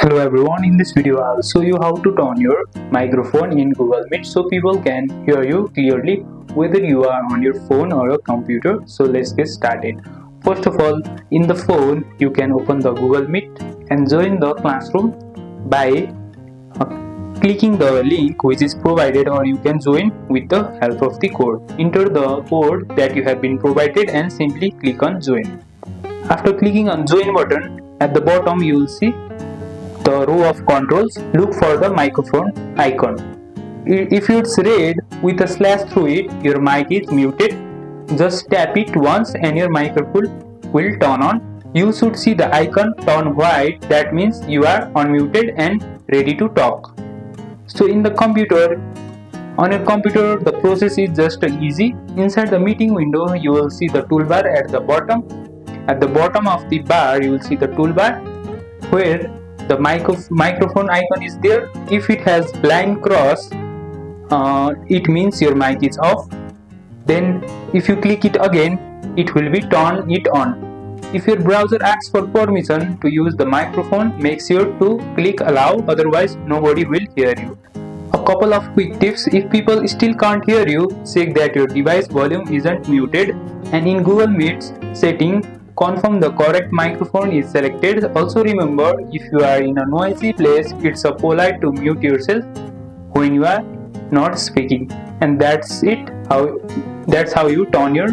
Hello everyone, in this video I'll show you how to turn your microphone in Google Meet so people can hear you clearly whether you are on your phone or a computer. So let's get started. First of all, in the phone you can open the Google Meet and join the classroom by clicking the link which is provided, or you can join with the help of the code. Enter the code that you have been provided and simply click on join. After clicking on join button, at the bottom you will see the row of controls. Look for the microphone icon. If it's red with a slash through it, your mic is muted. Just tap it once and your microphone will turn on. You should see the icon turn white, that means you are unmuted and ready to talk. So in the computer, on your computer the process is just easy. Inside the meeting window you will see the toolbar at the bottom. At the bottom of the bar you will see the toolbar where the microphone icon is there. If it has blind cross, it means your mic is off. Then if you click it again, it will be turn it on. If your browser asks for permission to use the microphone, make sure to click allow, otherwise nobody will hear you. A couple of quick tips: if people still can't hear you, check that your device volume isn't muted, and in Google Meet's setting, confirm the correct microphone is selected. Also remember, if you are in a noisy place, it's a polite to mute yourself when you are not speaking. And that's it. That's how you turn your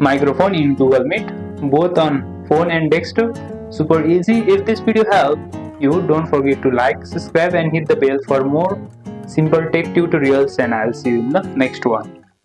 microphone in Google Meet, both on phone and desktop. Super easy. If this video helped you, don't forget to like, subscribe and hit the bell for more simple tech tutorials, and I'll see you in the next one.